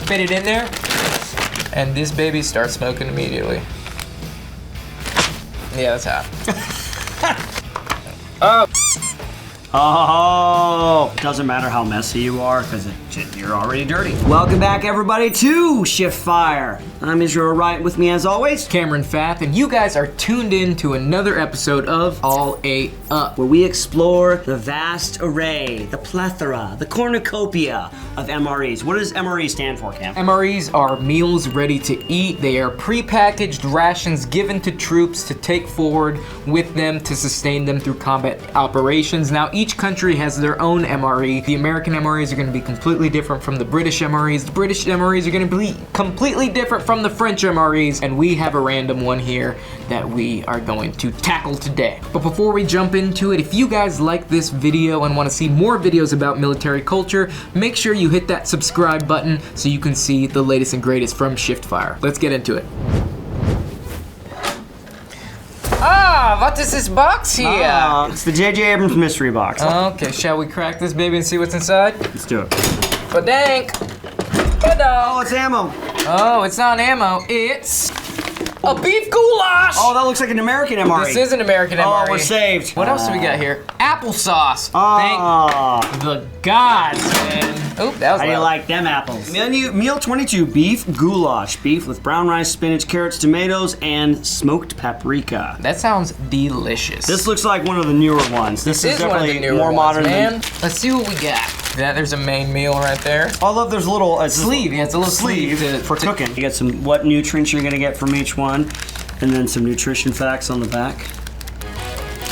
spit it in there, and this baby starts smoking immediately. Yeah, that's hot. Oh, doesn't matter how messy you are, because you're already dirty. Welcome back, everybody, to Shift Fire. I'm Israel Wright, with me as always, Cameron Fath, and you guys are tuned in to another episode of All Ate Up, where we explore the vast array, the plethora, the cornucopia of MREs. What does MRE stand for, Cam? MREs are meals ready to eat. They are prepackaged rations given to troops to take forward with them to sustain them through combat operations. Now, each country has their own MRE. The American MREs are going to be completely different from the British MREs. The British MREs are going to be completely different from the French MREs, and we have a random one here that we are going to tackle today. But before we jump into it, if you guys like this video and want to see more videos about military culture, make sure you hit that subscribe button so you can see the latest and greatest from Shift Fire. Let's get into it. What is this box here? It's the J.J. Abrams mystery box. Okay, shall we crack this baby and see what's inside? Let's do it. Ba-dank! Oh, it's ammo. Oh, it's not ammo, it's a beef goulash! Oh, that looks like an American MRE. This is an American MRE. Oh, we're saved. What else do we got here? Applesauce. Oh. Thank the gods, man. Oh, that was How do you loud. like them apples? Meal 22, beef goulash. Beef with brown rice, spinach, carrots, tomatoes, and smoked paprika. That sounds delicious. This looks like one of the newer ones. This is one of the definitely newer more ones, modern man. than... Let's see what we got. Yeah, there's a main meal right there. Oh, look, there's a little... Sleeve, yeah, it's a little sleeve for cooking. You get some what nutrients you're gonna get from each one, and then some nutrition facts on the back.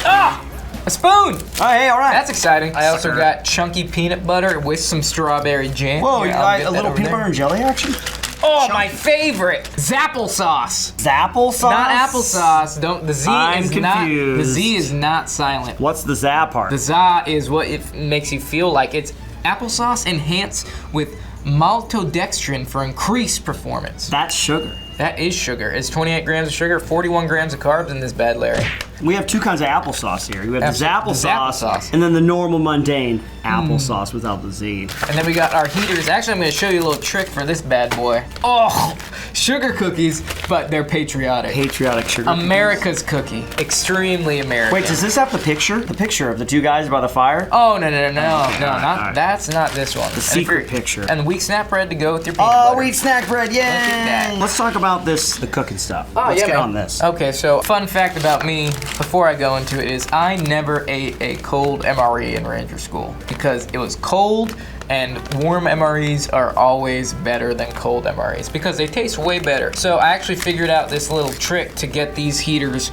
Ah! A spoon! Oh, hey, all right. That's exciting. I also got chunky peanut butter with some strawberry jam. Whoa, Here, you I'll got get a that little over peanut there. butter and jelly action? Oh, my favorite! Zapplesauce. Zapplesauce? Not applesauce. Don't. The Z I'm is not. The confused. Z is not silent. What's the za part? The za is what it makes you feel like. It's applesauce enhanced with maltodextrin for increased performance. That's sugar. That is sugar. It's 28 grams of sugar, 41 grams of carbs in this bad Larry. We have two kinds of applesauce here. We have the Zapplesauce, Zapplesauce. and then the normal mundane applesauce without the Z. And then we got our heaters. Actually, I'm going to show you a little trick for this bad boy. Oh, sugar cookies, but they're patriotic. Patriotic sugar America's cookie. Extremely American. Wait, does this have the picture? The picture of the two guys by the fire? Oh, no, not right. that's not this one. The secret picture. And wheat snap bread to go with your peanut butter. wheat snack bread, yay! Look at that. Let's talk about the cooking stuff. Oh, Let's yeah, get man. on this. Okay, so fun fact about me before I go into it is I never ate a cold MRE in Ranger School because it was cold, and warm MREs are always better than cold MREs because they taste way better. So I actually figured out this little trick to get these heaters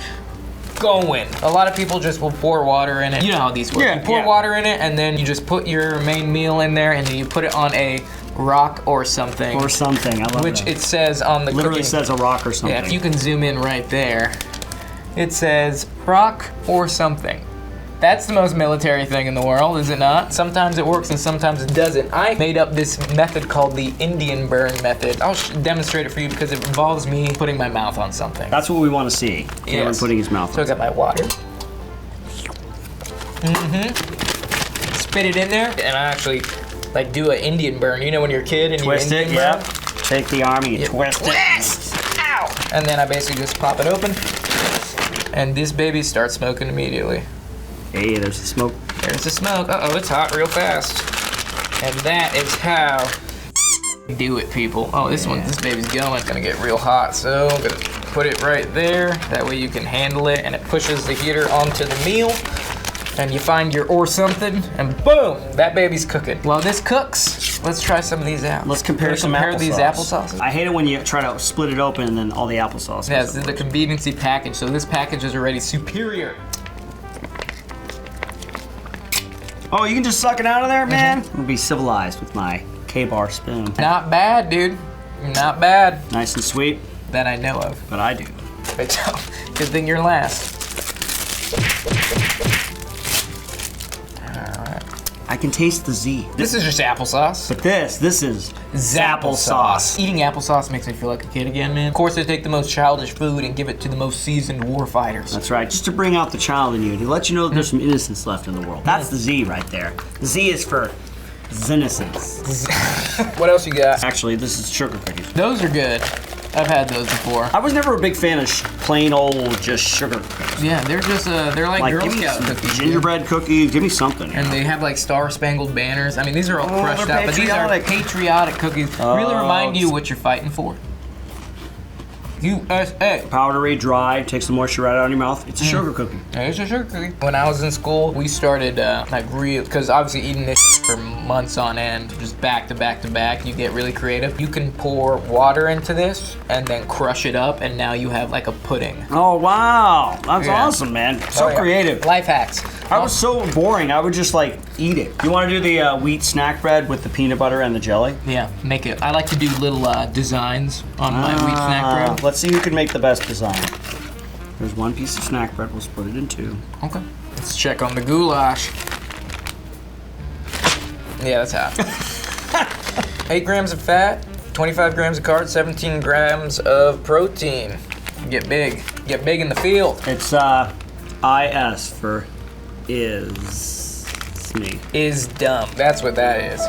going. A lot of people just will pour water in it. You know how these work. Yeah, you pour water in it, and then you just put your main meal in there, and then you put it on a rock or something. Or something, I love Which that. it says on the Literally cooking. says a rock or something. Yeah, if you can zoom in right there, it says rock or something. That's the most military thing in the world, is it not? Sometimes it works and sometimes it doesn't. I made up this method called the Indian burn method. I'll demonstrate it for you because it involves me putting my mouth on something. That's what we want to see. Cameron Yes. putting his mouth So I on got my water. Spit it in there, and I actually like do an Indian burn. You know when you're a kid and Twist you it, Indian yeah. burn? Take the arm, you twist it. Twist! Ow! And then I basically just pop it open, and this baby starts smoking immediately. Hey, there's the smoke. There's the smoke. Uh-oh, it's hot real fast. And that is how you do it, people. Oh, this baby's going. It's gonna get real hot, so I'm gonna put it right there. That way you can handle it, and it pushes the heater onto the meal. And you find your or something, and boom, that baby's cooking. While this cooks, let's try some of these out. Let's compare some applesauce. these applesauces. I hate it when you try to split it open and then all the applesauce. Yeah, goes this is the conveniency package, so this package is already superior. Oh, you can just suck it out of there, man? I'm gonna be civilized with my K-bar spoon. Not bad, dude. Not bad. Nice and sweet, That I know of. but I do. But good thing you're last. I can taste the Z. This is just applesauce. But this is Zapplesauce. Eating applesauce makes me feel like a kid again, man. Of course, they take the most childish food and give it to the most seasoned war fighters. That's right, just to bring out the child in you, to let you know that there's some innocence left in the world. That's the Z right there. The Z is for Zenitons. What else you got? Actually, this is sugar cookies. Those are good. I've had those before. I was never a big fan of plain old just sugar cookies. Yeah, they're just they're like Girl give me Scout some cookies. gingerbread cookies. Give me something. And they have like star-spangled banners. I mean, these are all crushed they're out, but these are patriotic. patriotic cookies. Really remind you what you're fighting for. USA. Powdery, dry, takes the moisture right out of your mouth. It's a sugar cookie. Yeah, it's a sugar cookie. When I was in school, we started like real, because obviously eating this for months on end, just back to back to back, you get really creative. You can pour water into this and then crush it up, and now you have like a pudding. Oh, wow. That's Yeah. awesome, man. So Oh, yeah. creative. Life hacks. I was so boring. I would just like eat it. You want to do the wheat snack bread with the peanut butter and the jelly? Yeah, make it. I like to do little designs on my wheat snack bread. Let's see who can make the best design. There's one piece of snack bread. We'll split it in two. Okay. Let's check on the goulash. Yeah, that's half. 8 grams of fat, 25 grams of carbs, 17 grams of protein. Get big. Get big in the field. It's IS for is me. Is dumb. That's what that is.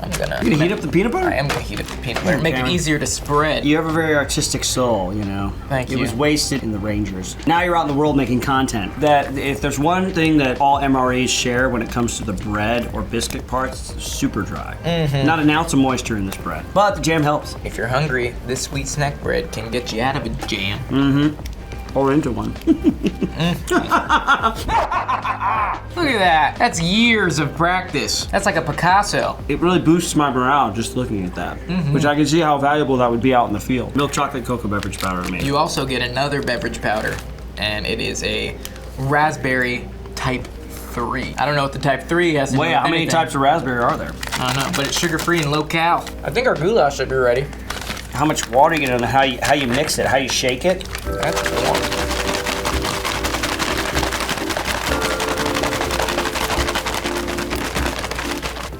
I'm gonna. You gonna heat up the peanut butter? I am gonna heat up the peanut butter. Make it Cameron. easier to spread. You have a very artistic soul, you know. Thank you. It was wasted in the Rangers. Now you're out in the world making content. That if there's one thing that all MREs share when it comes to the bread or biscuit parts, it's super dry. Not an ounce of moisture in this bread. But the jam helps. If you're hungry, this sweet snack bread can get you out of a jam. Or into one. Look at that. That's years of practice. That's like a Picasso. It really boosts my morale just looking at that. Which I can see how valuable that would be out in the field. Milk chocolate cocoa beverage powder to me. You also get another beverage powder, and it is a raspberry type 3. I don't know what the type 3 has to do Wait, with how many anything. types of raspberry are there? I don't know, but it's sugar-free and low-cal. I think our goulash should be ready. How much water you get in it, how you mix it, how you shake it. That's cool.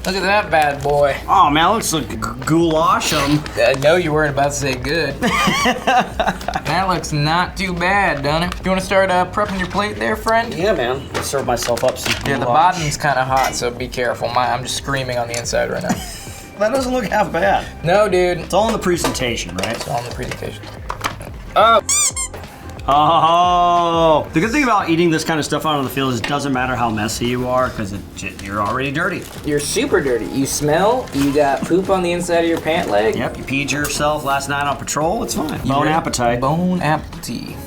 Look at that bad boy. Oh man, it looks like goulash. I know you weren't about to say good. That looks not too bad, doesn't it? You want to start prepping your plate there, friend? Yeah, man. I'll serve myself up some goulash. Yeah, the bottom's kind of hot, so be careful. I'm just screaming on the inside right now. That doesn't look half bad. No, dude. It's all in the presentation, right? It's all in the presentation. Oh, the good thing about eating this kind of stuff out on the field is it doesn't matter how messy you are because you're already dirty. You're super dirty. You smell. You got poop on the inside of your pant leg. Yep, you peed yourself last night on patrol. It's fine. You Bone ready? appetite. Bone appetite.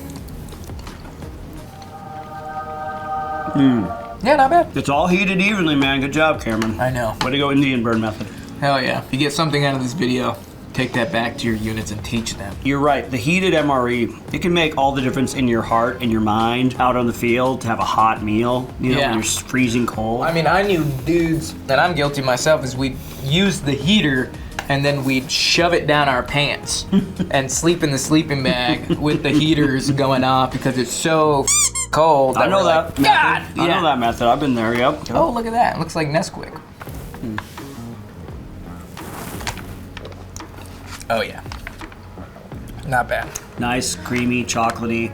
Yeah, not bad. It's all heated evenly, man. Good job, Cameron. I know. Way to go, Indian bird method. Hell yeah. If you get something out of this video, take that back to your units and teach them. You're right. The heated MRE, it can make all the difference in your heart and your mind out on the field to have a hot meal, you know, Yeah. when you're freezing cold. I mean, I knew dudes, and I'm guilty myself, is we'd use the heater and then we'd shove it down our pants and sleep in the sleeping bag with the heaters going off because it's so cold. I know we're that like, method. God! I know that method. I've been there, yep. Oh, look at that. It looks like Nesquik. Oh, yeah. Not bad. Nice, creamy, chocolatey.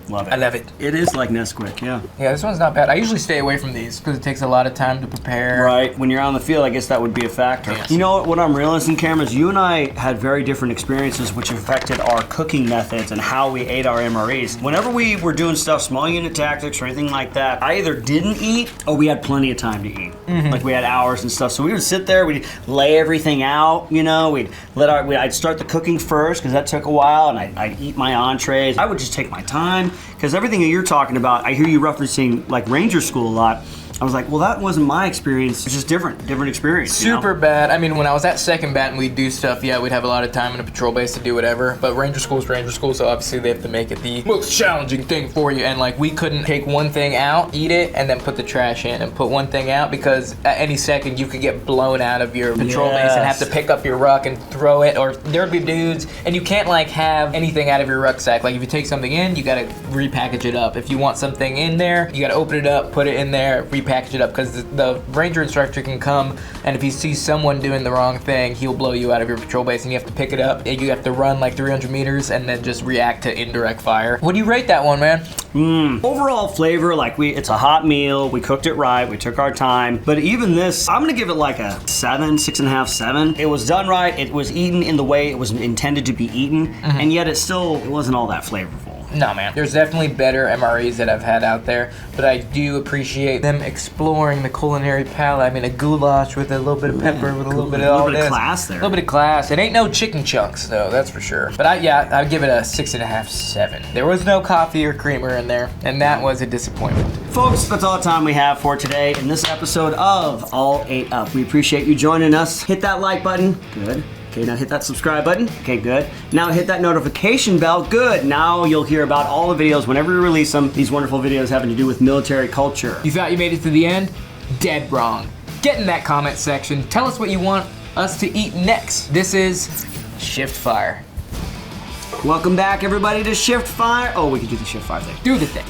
Love it. I love it. It is like Nesquik, yeah. Yeah, this one's not bad. I usually stay away from these because it takes a lot of time to prepare. Right, when you're on the field, I guess that would be a factor. Yes. You know what I'm realizing, Cameron, is you and I had very different experiences which affected our cooking methods and how we ate our MREs. Whenever we were doing stuff, small unit tactics or anything like that, I either didn't eat or we had plenty of time to eat. Like we had hours and stuff. So we would sit there, we'd lay everything out, you know, I'd start the cooking first because that took a while, and I'd eat my entrees. I would just take my time because everything that you're talking about, I hear you referencing like Ranger School a lot. I was like, well, that wasn't my experience. It's just different experience. you know? Super bad. I mean, when I was at second bat and we'd do stuff, yeah, we'd have a lot of time in a patrol base to do whatever. But Ranger School is Ranger School, so obviously they have to make it the most challenging thing for you. And like, we couldn't take one thing out, eat it, and then put the trash in, and put one thing out because at any second you could get blown out of your patrol base and have to pick up your ruck and throw it, or there'd be dudes, and you can't like have anything out of your rucksack. Like if you take something in, you gotta repackage it up. If you want something in there, you gotta open it up, put it in there, repackage repackage it up, because the ranger instructor can come, and if he sees someone doing the wrong thing, he'll blow you out of your patrol base, and you have to pick it up. You have to run like 300 meters and then just react to indirect fire. What do you rate that one, man? Overall flavor, like it's a hot meal. We cooked it right. We took our time. But even this, I'm gonna give it like a 7, 6.5, 7. It was done right. It was eaten in the way it was intended to be eaten, and yet it wasn't all that flavorful. No, man. There's definitely better MREs that I've had out there, but I do appreciate them exploring the culinary palate. I mean, a goulash with a little bit of pepper, with a little bit of all this. Class there. A little bit of class. It ain't no chicken chunks, though, that's for sure. But I'd give it a 6.5, 7. There was no coffee or creamer in there, and that was a disappointment. Folks, that's all the time we have for today in this episode of All 8 Up. We appreciate you joining us. Hit that like button. Good. Okay, now hit that subscribe button. Okay, good. Now hit that notification bell. Good. Now you'll hear about all the videos whenever we release them. These wonderful videos having to do with military culture. You thought you made it to the end? Dead wrong. Get in that comment section. Tell us what you want us to eat next. This is Shift Fire. Welcome back, everybody, to Shift Fire. Oh, we can do the Shift Fire thing. Do the thing.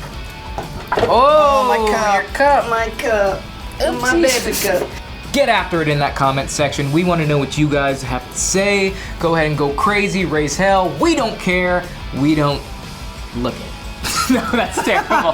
Oh, my cup. Your cup. My cup. Oopsies. My baby cup. Get after it in that comment section. We want to know what you guys have to say. Go ahead and go crazy, raise hell. We don't care. We don't look it. No, that's terrible.